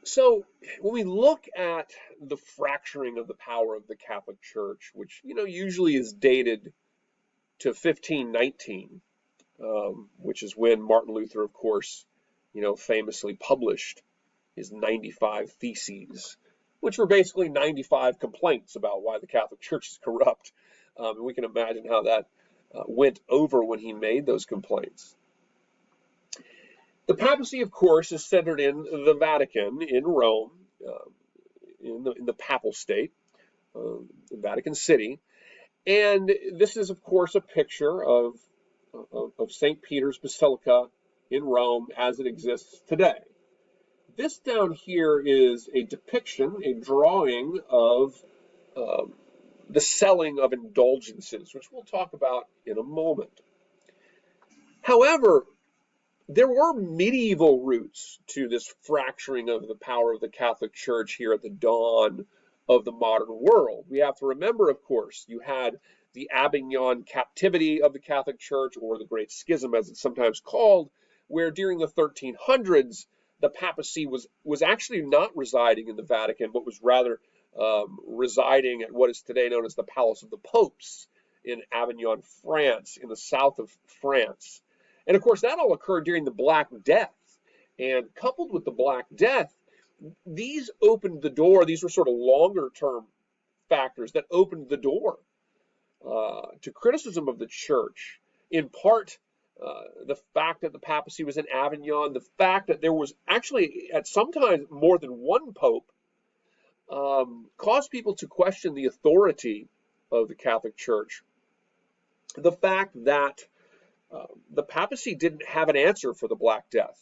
So when we look at the fracturing of the power of the Catholic Church, which usually is dated to 1519, which is when Martin Luther, of course, famously published his 95 Theses, which were basically 95 complaints about why the Catholic Church is corrupt. And we can imagine how that went over when he made those complaints. The papacy, of course, is centered in the Vatican, in Rome, in the papal state, Vatican City. And this is, of course, a picture of St. Peter's Basilica in Rome as it exists today. This down here is a depiction, a drawing of the selling of indulgences, which we'll talk about in a moment. However, there were medieval roots to this fracturing of the power of the Catholic Church here at the dawn of the modern world. We have to remember, of course, you had the Avignon captivity of the Catholic Church, or the Great Schism as it's sometimes called, where during the 1300s, the papacy was actually not residing in the Vatican, but was rather residing at what is today known as the Palace of the Popes in Avignon, France, in the south of France. And of course, that all occurred during the Black Death. And coupled with the Black Death, these opened the door. These were sort of longer term factors that opened the door to criticism of the church. In part, the fact that the papacy was in Avignon, the fact that there was actually at sometimes more than one pope, caused people to question the authority of the Catholic Church. The fact that the papacy didn't have an answer for the Black Death.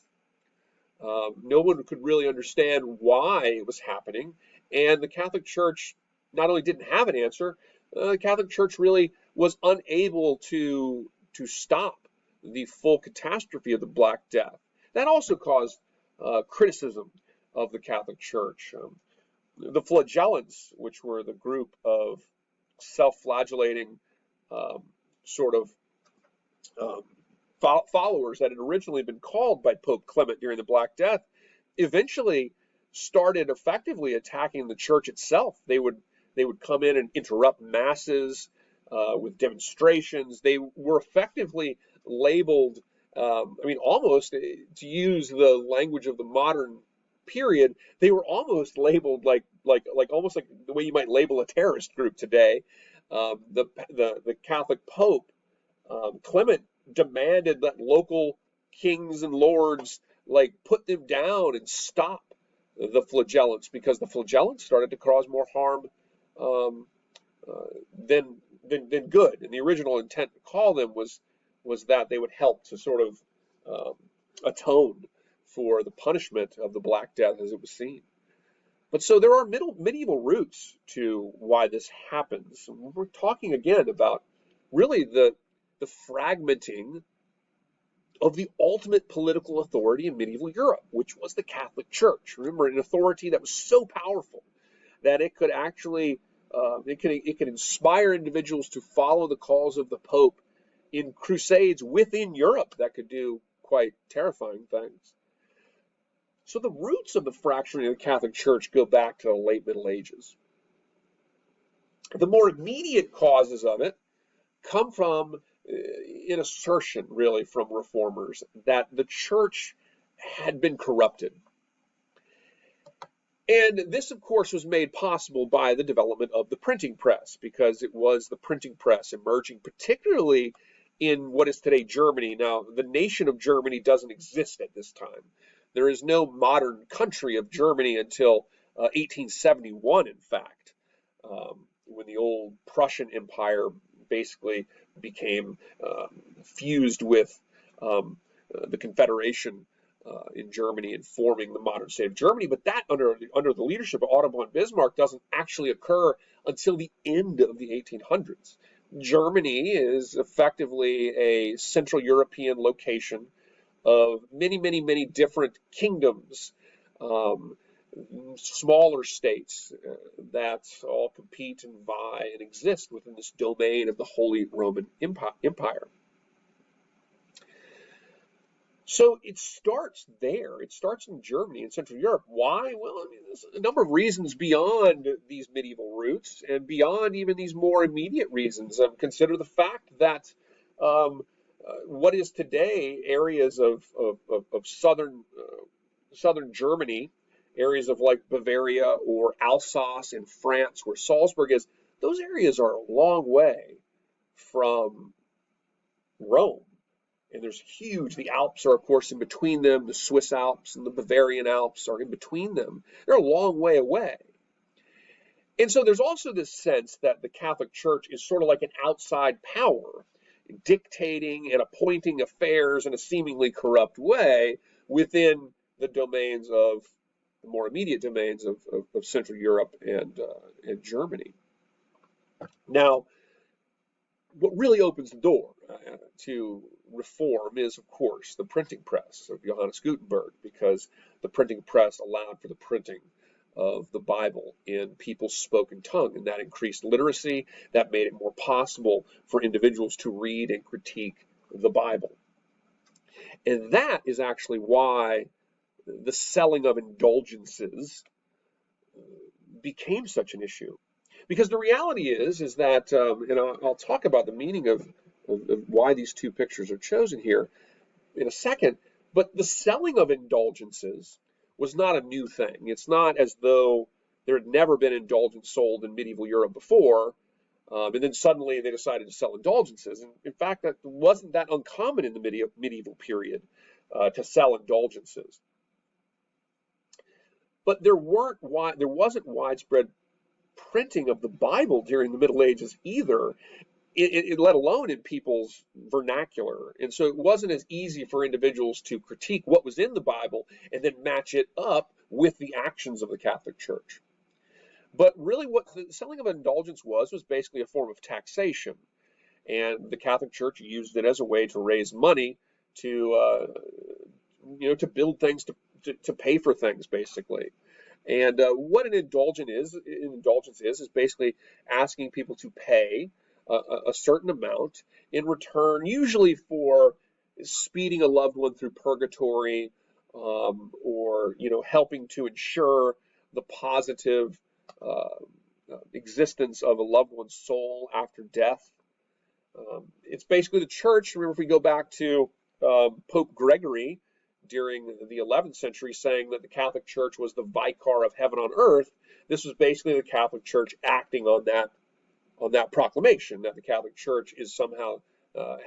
No one could really understand why it was happening, and the Catholic Church not only didn't have an answer, the Catholic Church really was unable to stop the full catastrophe of the Black Death. That also caused criticism of the Catholic Church. The flagellants, which were the group of self-flagellating sort of followers that had originally been called by Pope Clement during the Black Death, eventually started effectively attacking the church itself. They would come in and interrupt masses with demonstrations. They were effectively labeled, almost to use the language of the modern period, they were almost labeled like almost like the way you might label a terrorist group today. The Catholic Pope Clement demanded that local kings and lords put them down and stop the flagellants, because the flagellants started to cause more harm than good. And the original intent to call them was that they would help to sort of atone for the punishment of the Black Death as it was seen. But so there are medieval roots to why this happens. We're talking again about really the fragmenting of the ultimate political authority in medieval Europe, which was the Catholic Church. Remember, an authority that was so powerful that it could actually it could inspire individuals to follow the calls of the Pope in crusades within Europe that could do quite terrifying things. So the roots of the fracturing of the Catholic Church go back to the late Middle Ages. The more immediate causes of it come from an assertion, really, from reformers that the church had been corrupted. And this, of course, was made possible by the development of the printing press, because it was the printing press emerging particularly in what is today Germany. Now, the nation of Germany doesn't exist at this time. There is no modern country of Germany until 1871, in fact, when the old Prussian Empire basically became fused with the Confederation in Germany and forming the modern state of Germany. But that, under the leadership of Otto von Bismarck, doesn't actually occur until the end of the 1800s. Germany is effectively a Central European location of many, many, many different kingdoms, smaller states that all compete and vie and exist within this domain of the Holy Roman Empire. So it starts there. It starts in Germany and Central Europe. Why? Well, I mean, there's a number of reasons beyond these medieval roots and beyond even these more immediate reasons. Consider the fact that um, what is today areas of southern Germany, areas of like Bavaria or Alsace in France, where Salzburg is, those areas are a long way from Rome. And there's huge, the Alps are, of course, in between them. The Swiss Alps and the Bavarian Alps are in between them. They're a long way away. And so there's also this sense that the Catholic Church is sort of like an outside power, dictating and appointing affairs in a seemingly corrupt way within the domains of the more immediate domains of Central Europe and Germany. Now, what really opens the door to reform is, of course, the printing press of Johannes Gutenberg, because the printing press allowed for the printing of the Bible in people's spoken tongue, and that increased literacy. That made it more possible for individuals to read and critique the Bible. And that is actually why the selling of indulgences became such an issue. Because the reality is that, and I'll talk about the meaning of why these two pictures are chosen here in a second, but the selling of indulgences was not a new thing. It's not as though there had never been indulgence sold in medieval Europe before, and then suddenly they decided to sell indulgences. And in fact, that wasn't that uncommon in the medieval period to sell indulgences. But there wasn't widespread printing of the Bible during the Middle Ages either, let alone in people's vernacular. And so it wasn't as easy for individuals to critique what was in the Bible and then match it up with the actions of the Catholic Church. But really what the selling of indulgence was basically a form of taxation. And the Catholic Church used it as a way to raise money to build things, to pay for things, basically. And what an indulgence is basically asking people to pay a certain amount in return, usually for speeding a loved one through purgatory, or helping to ensure the positive existence of a loved one's soul after death. It's basically the church. Remember, if we go back to Pope Gregory during the 11th century, saying that the Catholic Church was the vicar of heaven on earth, this was basically the Catholic Church acting on that proclamation that the Catholic Church is somehow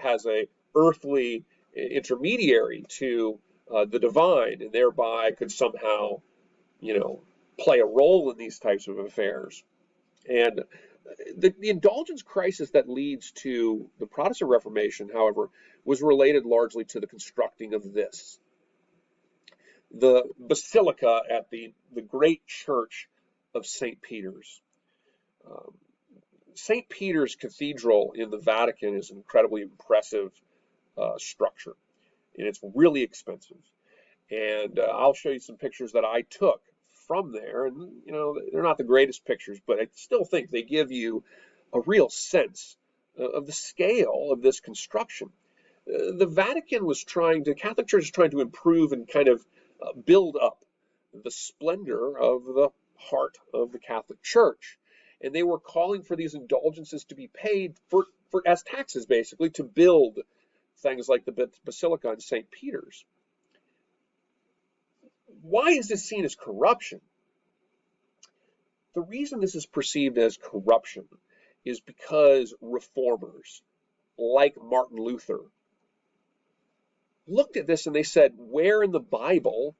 has a earthly intermediary to the divine, and thereby could somehow, play a role in these types of affairs. And the indulgence crisis that leads to the Protestant Reformation, however, was related largely to the constructing of this. The basilica at the great church of St. Peter's. St. Peter's Cathedral in the Vatican is an incredibly impressive structure, and it's really expensive. And I'll show you some pictures that I took from there, and they're not the greatest pictures, but I still think they give you a real sense of the scale of this construction. The Catholic Church is trying to improve and kind of build up the splendor of the heart of the Catholic Church. And they were calling for these indulgences to be paid for as taxes, basically, to build things like the Basilica in St. Peter's. Why is this seen as corruption? The reason this is perceived as corruption is because reformers, like Martin Luther, looked at this and they said, where in the Bible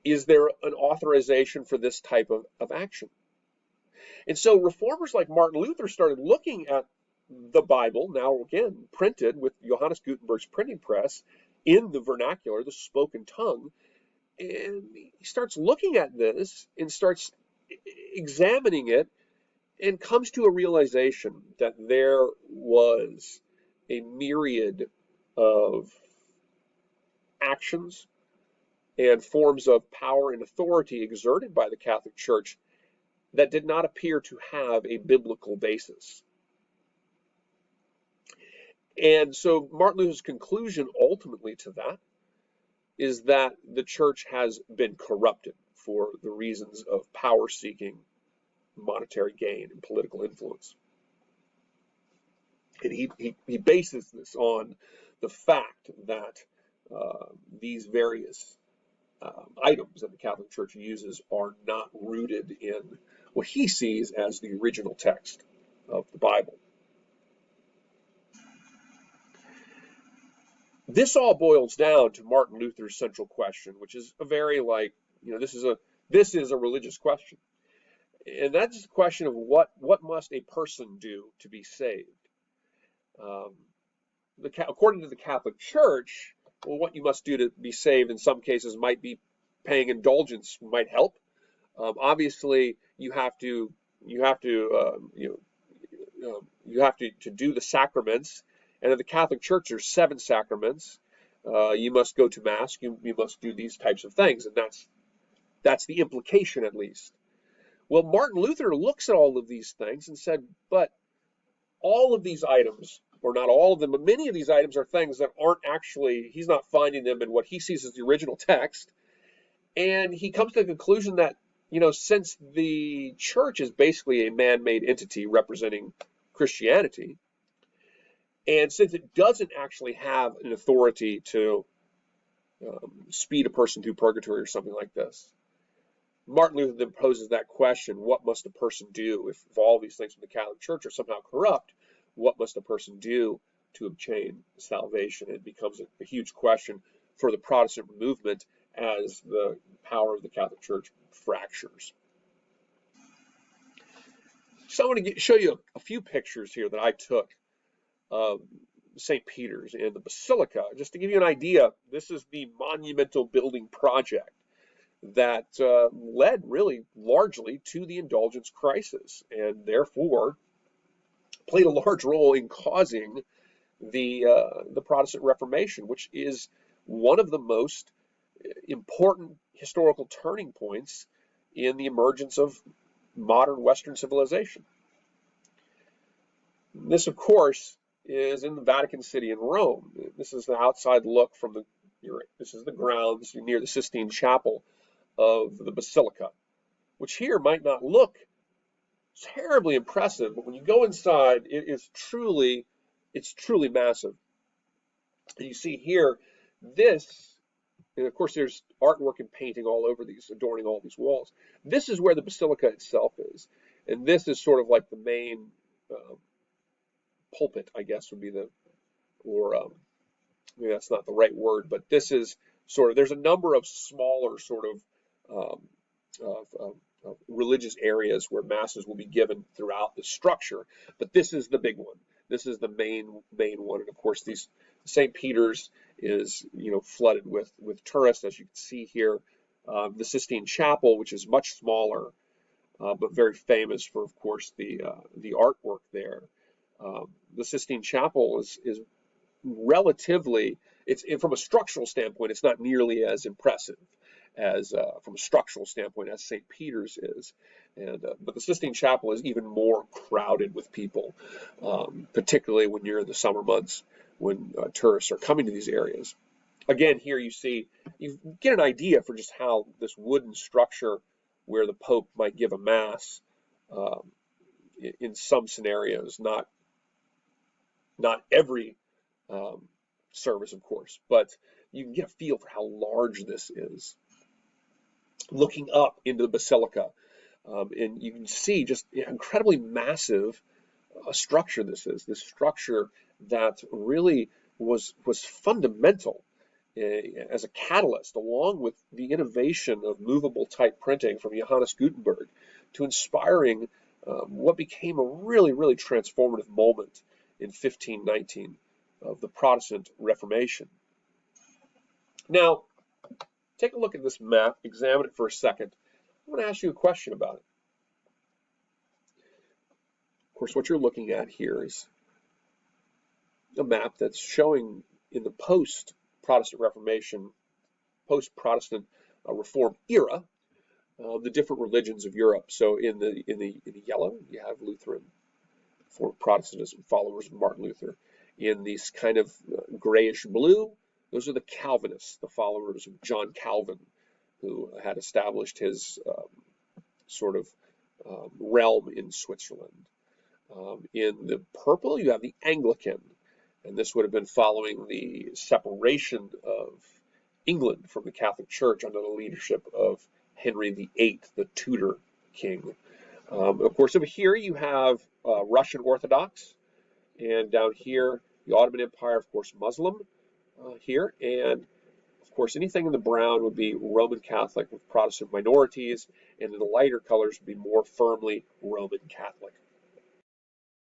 is there an authorization for this type of action? And so reformers like Martin Luther started looking at the Bible, now again printed with Johannes Gutenberg's printing press in the vernacular, the spoken tongue, and he starts looking at this and starts examining it and comes to a realization that there was a myriad of actions and forms of power and authority exerted by the Catholic Church that did not appear to have a biblical basis. And so Martin Luther's conclusion ultimately to that is that the church has been corrupted for the reasons of power-seeking, monetary gain, and political influence. And he bases this on the fact that these various items that the Catholic Church uses are not rooted in what he sees as the original text of the Bible. This all boils down to Martin Luther's central question, which is a very this is a religious question, and that's the question of what must a person do to be saved. According to the Catholic Church, well, what you must do to be saved in some cases might be paying indulgence might help. Obviously, you have to do the sacraments, and in the Catholic Church there's 7 sacraments. You must go to Mass. You must do these types of things, and that's the implication, at least. Well, Martin Luther looks at all of these things and said, but all of these items, or not all of them, but many of these items are things that aren't actually, he's not finding them in what he sees as the original text. And he comes to the conclusion that, since the church is basically a man-made entity representing Christianity, and since it doesn't actually have an authority to speed a person through purgatory or something like this, Martin Luther then poses that question: what must a person do if all these things from the Catholic Church are somehow corrupt? What must a person do to obtain salvation? It becomes a huge question for the Protestant movement as the power of the Catholic Church fractures. So I want to show you a few pictures here that I took of St. Peter's and the Basilica. Just to give you an idea, this is the monumental building project that led really largely to the indulgence crisis, and therefore played a large role in causing the Protestant Reformation, which is one of the most important historical turning points in the emergence of modern Western civilization. This, of course, is in the Vatican City in Rome. This is the outside look from this is the grounds near the Sistine Chapel of the Basilica, which here might not look terribly impressive, but when you go inside, it's truly massive. And you see here, and of course there's artwork and painting all over these, adorning all these walls. This is where the Basilica itself is, and this is sort of like the main pulpit, I guess would be maybe that's not the right word, but this is there's a number of smaller religious areas where masses will be given throughout the structure, but this is the big one. This is the main one, and of course, St. Peter's is flooded with tourists, as you can see here. The Sistine Chapel, which is much smaller, but very famous for, of course, the artwork there. The Sistine Chapel is relatively, from a structural standpoint, it's not nearly as impressive as from a structural standpoint as St. Peter's is, but the Sistine Chapel is even more crowded with people, particularly when you're in the summer months when tourists are coming to these areas. Again, here you get an idea for just how this wooden structure, where the Pope might give a mass, in some scenarios, not every service, of course, but you can get a feel for how large this is. Looking up into the Basilica, and you can see just incredibly massive structure this is. This structure that really was fundamental as a catalyst, along with the innovation of movable type printing from Johannes Gutenberg, to inspiring what became a really, really transformative moment in 1519 of the Protestant Reformation. Now, take a look at this map, examine it for a second. I'm going to ask you a question about it. Of course, what you're looking at here is a map that's showing in the post-Protestant Reformation, post-Protestant Reform era, the different religions of Europe. So in the yellow, you have Lutheran, for Protestantism, followers of Martin Luther. In these kind of grayish blue, Those are the Calvinists, the followers of John Calvin, who had established his sort of realm in Switzerland. In the purple, you have the Anglican, and this would have been following the separation of England from the Catholic Church under the leadership of Henry VIII, the Tudor king. Of course, over here you have Russian Orthodox, and down here, the Ottoman Empire, of course, Muslim here, and of course, anything in the brown would be Roman Catholic with Protestant minorities, and in the lighter colors would be more firmly Roman Catholic.